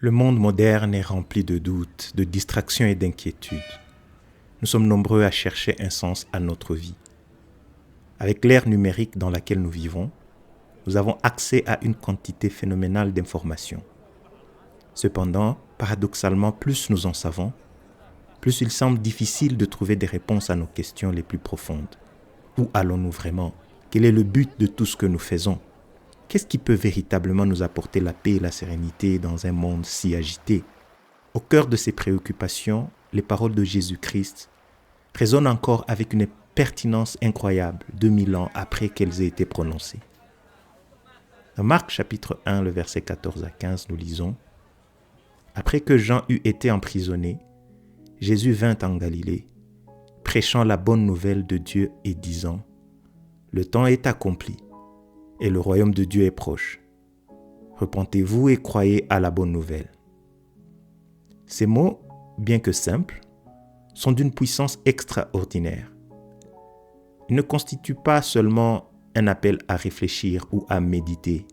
Le monde moderne est rempli de doutes, de distractions et d'inquiétudes. Nous sommes nombreux à chercher un sens à notre vie. Avec l'ère numérique dans laquelle nous vivons, nous avons accès à une quantité phénoménale d'informations. Cependant, paradoxalement, plus nous en savons, plus il semble difficile de trouver des réponses à nos questions les plus profondes. Où allons-nous vraiment? Quel est le but de tout ce que nous faisons? Qu'est-ce qui peut véritablement nous apporter la paix et la sérénité dans un monde si agité? Au cœur de ces préoccupations, les paroles de Jésus-Christ résonnent encore avec une pertinence incroyable 2000 ans après qu'elles aient été prononcées. Dans Marc chapitre 1, le verset 14 à 15, nous lisons « Après que Jean eut été emprisonné, Jésus vint en Galilée, prêchant la bonne nouvelle de Dieu et disant « Le temps est accompli et le royaume de Dieu est proche. Repentez-vous et croyez à la bonne nouvelle. » Ces mots, bien que simples, sont d'une puissance extraordinaire. Ils ne constituent pas seulement un appel à réfléchir ou à méditer,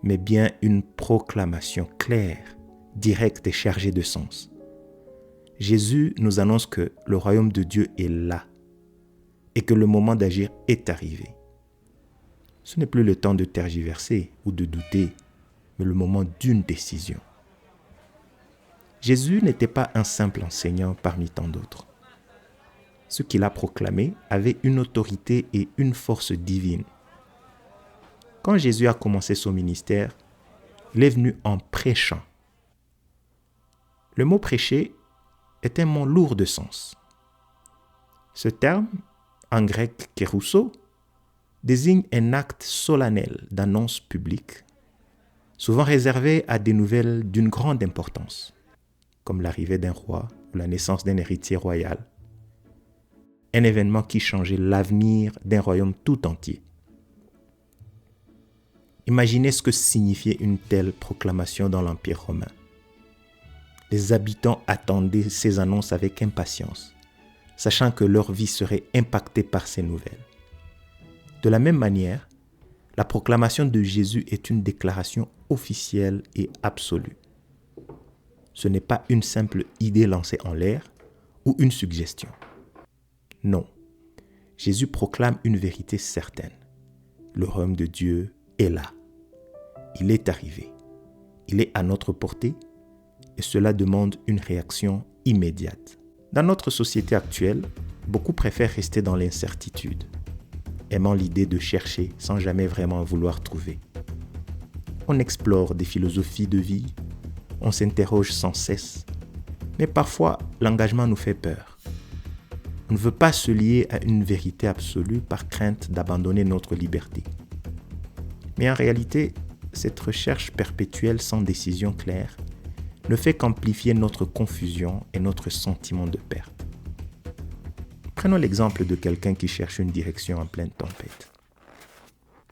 mais bien une proclamation claire, directe et chargée de sens. Jésus nous annonce que le royaume de Dieu est là et que le moment d'agir est arrivé. Ce n'est plus le temps de tergiverser ou de douter, mais le moment d'une décision. Jésus n'était pas un simple enseignant parmi tant d'autres. Ce qu'il a proclamé avait une autorité et une force divine. Quand Jésus a commencé son ministère, il est venu en prêchant. Le mot prêcher est un mot lourd de sens. Ce terme, en grec kérousso, désigne un acte solennel d'annonce publique, souvent réservé à des nouvelles d'une grande importance, comme l'arrivée d'un roi ou la naissance d'un héritier royal. Un événement qui changeait l'avenir d'un royaume tout entier. Imaginez ce que signifiait une telle proclamation dans l'Empire romain. Les habitants attendaient ces annonces avec impatience, sachant que leur vie serait impactée par ces nouvelles. De la même manière, la proclamation de Jésus est une déclaration officielle et absolue. Ce n'est pas une simple idée lancée en l'air ou une suggestion. Non, Jésus proclame une vérité certaine. Le royaume de Dieu est là. Il est arrivé. Il est à notre portée et cela demande une réaction immédiate. Dans notre société actuelle, beaucoup préfèrent rester dans l'incertitude, aimant l'idée de chercher sans jamais vraiment vouloir trouver. On explore des philosophies de vie, on s'interroge sans cesse, mais parfois l'engagement nous fait peur. On ne veut pas se lier à une vérité absolue par crainte d'abandonner notre liberté. Mais en réalité, cette recherche perpétuelle sans décision claire ne fait qu'amplifier notre confusion et notre sentiment de perte. Prenons l'exemple de quelqu'un qui cherche une direction en pleine tempête.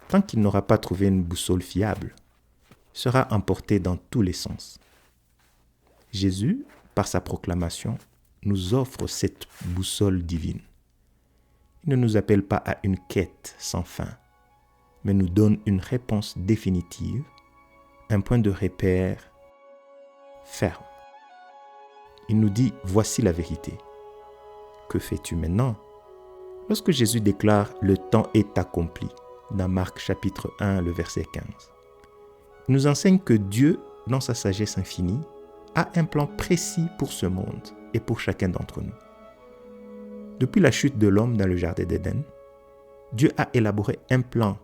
Tant qu'il n'aura pas trouvé une boussole fiable, il sera emporté dans tous les sens. Jésus, par sa proclamation, nous offre cette boussole divine. Il ne nous appelle pas à une quête sans fin, mais nous donne une réponse définitive, un point de repère ferme. Il nous dit « Voici la vérité ». Que fais-tu maintenant? Lorsque Jésus déclare « Le temps est accompli » dans Marc chapitre 1, le verset 15, il nous enseigne que Dieu, dans sa sagesse infinie, a un plan précis pour ce monde et pour chacun d'entre nous. Depuis la chute de l'homme dans le jardin d'Éden, Dieu a élaboré un plan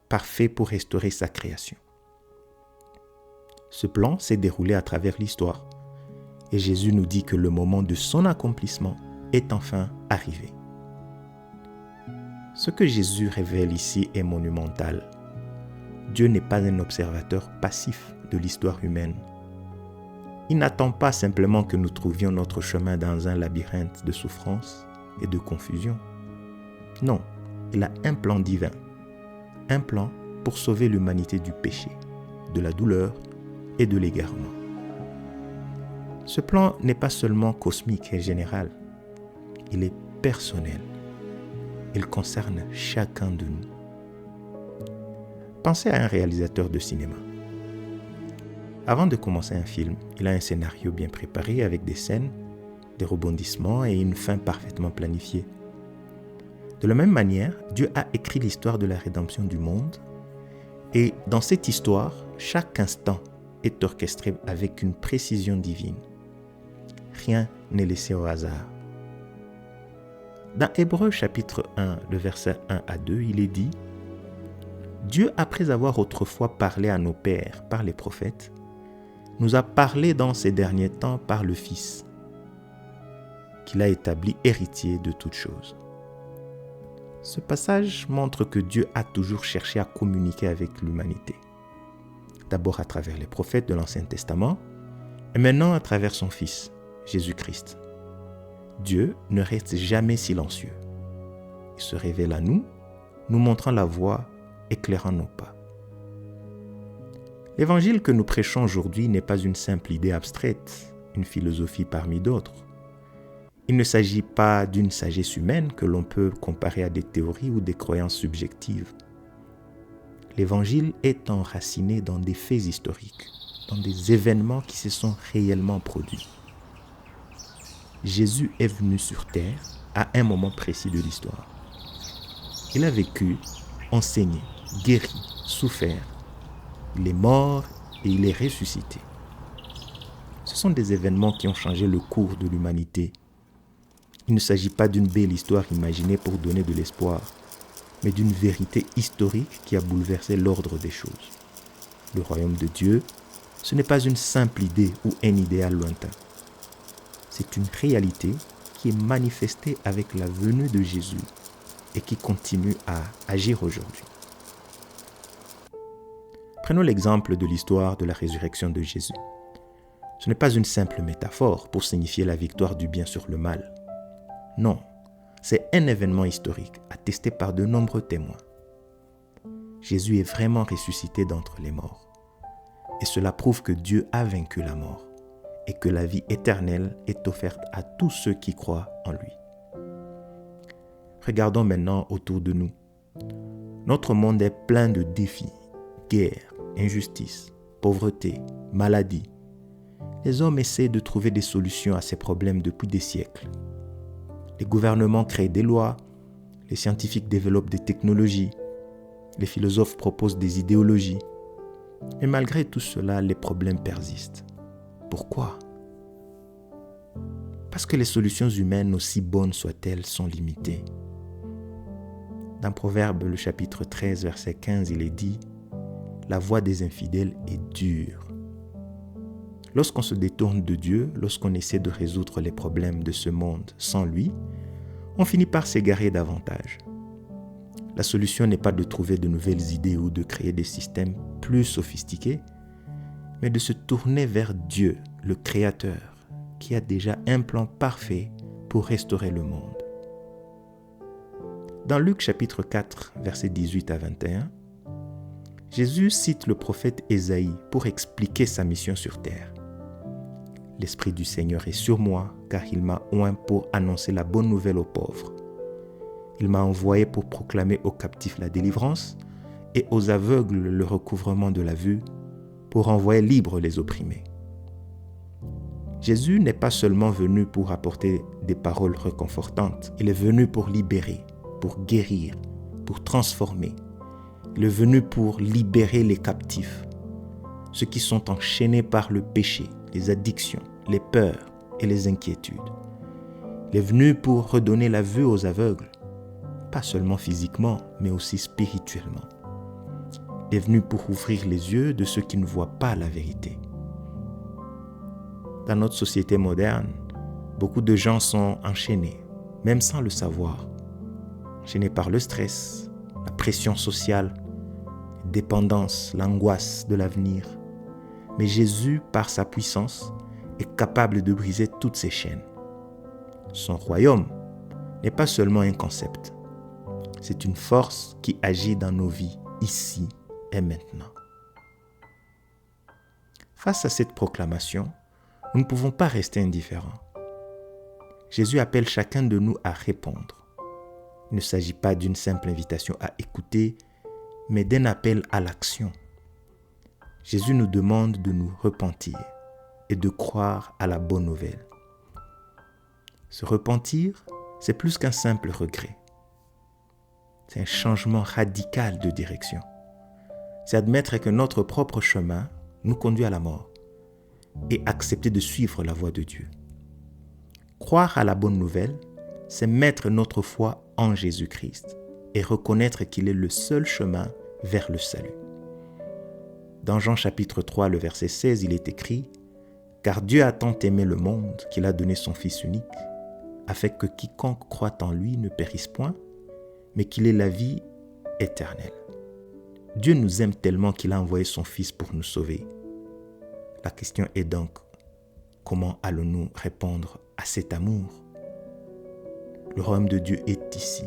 parfait pour restaurer sa création. Ce plan s'est déroulé à travers l'histoire et Jésus nous dit que le moment de son accomplissement est enfin arrivé. Ce que Jésus révèle ici est monumental. Dieu n'est pas un observateur passif de l'histoire humaine. Il n'attend pas simplement que nous trouvions notre chemin dans un labyrinthe de souffrance et de confusion. Non, il a un plan divin. Un plan pour sauver l'humanité du péché, de la douleur et de l'égarement. Ce plan n'est pas seulement cosmique et général, il est personnel. Il concerne chacun de nous. Pensez à un réalisateur de cinéma. Avant de commencer un film, il a un scénario bien préparé avec des scènes, des rebondissements et une fin parfaitement planifiée. De la même manière, Dieu a écrit l'histoire de la rédemption du monde et dans cette histoire, chaque instant est orchestré avec une précision divine. Rien n'est laissé au hasard. Dans Hébreux chapitre 1, le verset 1 à 2, il est dit « Dieu, après avoir autrefois parlé à nos pères par les prophètes, nous a parlé dans ces derniers temps par le Fils, qu'il a établi héritier de toutes choses. » Ce passage montre que Dieu a toujours cherché à communiquer avec l'humanité. D'abord à travers les prophètes de l'Ancien Testament, et maintenant à travers son Fils, Jésus-Christ. Dieu ne reste jamais silencieux. Il se révèle à nous, nous montrant la voie, éclairant nos pas. L'évangile que nous prêchons aujourd'hui n'est pas une simple idée abstraite, une philosophie parmi d'autres. Il ne s'agit pas d'une sagesse humaine que l'on peut comparer à des théories ou des croyances subjectives. L'évangile est enraciné dans des faits historiques, dans des événements qui se sont réellement produits. Jésus est venu sur terre à un moment précis de l'histoire. Il a vécu, enseigné, guéri, souffert. Il est mort et il est ressuscité. Ce sont des événements qui ont changé le cours de l'humanité. Il ne s'agit pas d'une belle histoire imaginée pour donner de l'espoir, mais d'une vérité historique qui a bouleversé l'ordre des choses. Le royaume de Dieu, ce n'est pas une simple idée ou un idéal lointain. C'est une réalité qui est manifestée avec la venue de Jésus et qui continue à agir aujourd'hui. Prenons l'exemple de l'histoire de la résurrection de Jésus. Ce n'est pas une simple métaphore pour signifier la victoire du bien sur le mal. Non, c'est un événement historique attesté par de nombreux témoins. Jésus est vraiment ressuscité d'entre les morts. Et cela prouve que Dieu a vaincu la mort et que la vie éternelle est offerte à tous ceux qui croient en lui. Regardons maintenant autour de nous. Notre monde est plein de défis, guerre, injustice, pauvreté, maladie. Les hommes essaient de trouver des solutions à ces problèmes depuis des siècles. Les gouvernements créent des lois, les scientifiques développent des technologies, les philosophes proposent des idéologies. Mais malgré tout cela, les problèmes persistent. Pourquoi ? Parce que les solutions humaines, aussi bonnes soient-elles, sont limitées. Dans Proverbe, le chapitre 13, verset 15, il est dit « La voie des infidèles est dure ». Lorsqu'on se détourne de Dieu, lorsqu'on essaie de résoudre les problèmes de ce monde sans lui, on finit par s'égarer davantage. La solution n'est pas de trouver de nouvelles idées ou de créer des systèmes plus sophistiqués, mais de se tourner vers Dieu, le Créateur, qui a déjà un plan parfait pour restaurer le monde. Dans Luc chapitre 4, versets 18 à 21, Jésus cite le prophète Ésaïe pour expliquer sa mission sur terre. « L'Esprit du Seigneur est sur moi, car il m'a oint pour annoncer la bonne nouvelle aux pauvres. Il m'a envoyé pour proclamer aux captifs la délivrance et aux aveugles le recouvrement de la vue, pour envoyer libres les opprimés. » Jésus n'est pas seulement venu pour apporter des paroles réconfortantes, il est venu pour libérer, pour guérir, pour transformer. Il est venu pour libérer les captifs, ceux qui sont enchaînés par le péché, les addictions, les peurs et les inquiétudes. Il est venu pour redonner la vue aux aveugles, pas seulement physiquement, mais aussi spirituellement. Il est venu pour ouvrir les yeux de ceux qui ne voient pas la vérité. Dans notre société moderne, beaucoup de gens sont enchaînés, même sans le savoir. Enchaînés par le stress, la pression sociale, la dépendance, l'angoisse de l'avenir. Mais Jésus, par sa puissance, est capable de briser toutes ces chaînes. Son royaume n'est pas seulement un concept. C'est une force qui agit dans nos vies, ici et maintenant. Face à cette proclamation, nous ne pouvons pas rester indifférents. Jésus appelle chacun de nous à répondre. Il ne s'agit pas d'une simple invitation à écouter, mais d'un appel à l'action. Jésus nous demande de nous repentir et de croire à la bonne nouvelle. Se repentir, c'est plus qu'un simple regret. C'est un changement radical de direction. C'est admettre que notre propre chemin nous conduit à la mort et accepter de suivre la voie de Dieu. Croire à la bonne nouvelle, c'est mettre notre foi en Jésus-Christ et reconnaître qu'il est le seul chemin vers le salut. Dans Jean chapitre 3, le verset 16, il est écrit « Car Dieu a tant aimé le monde qu'il a donné son Fils unique, afin que quiconque croit en lui ne périsse point, mais qu'il ait la vie éternelle. » Dieu nous aime tellement qu'il a envoyé son Fils pour nous sauver. La question est donc, comment allons-nous répondre à cet amour? Le royaume de Dieu est ici.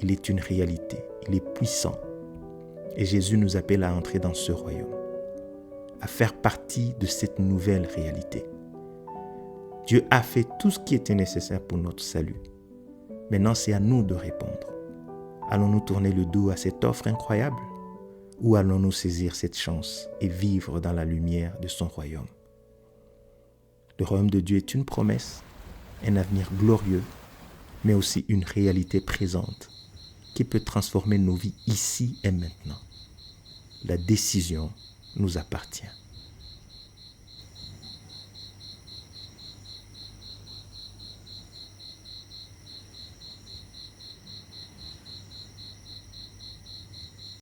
Il est une réalité. Il est puissant. Et Jésus nous appelle à entrer dans ce royaume, à faire partie de cette nouvelle réalité. Dieu a fait tout ce qui était nécessaire pour notre salut. Maintenant, c'est à nous de répondre. Allons-nous tourner le dos à cette offre incroyable? Ou allons-nous saisir cette chance et vivre dans la lumière de son royaume? Le royaume de Dieu est une promesse, un avenir glorieux, mais aussi une réalité présente qui peut transformer nos vies ici et maintenant. La décision nous appartient.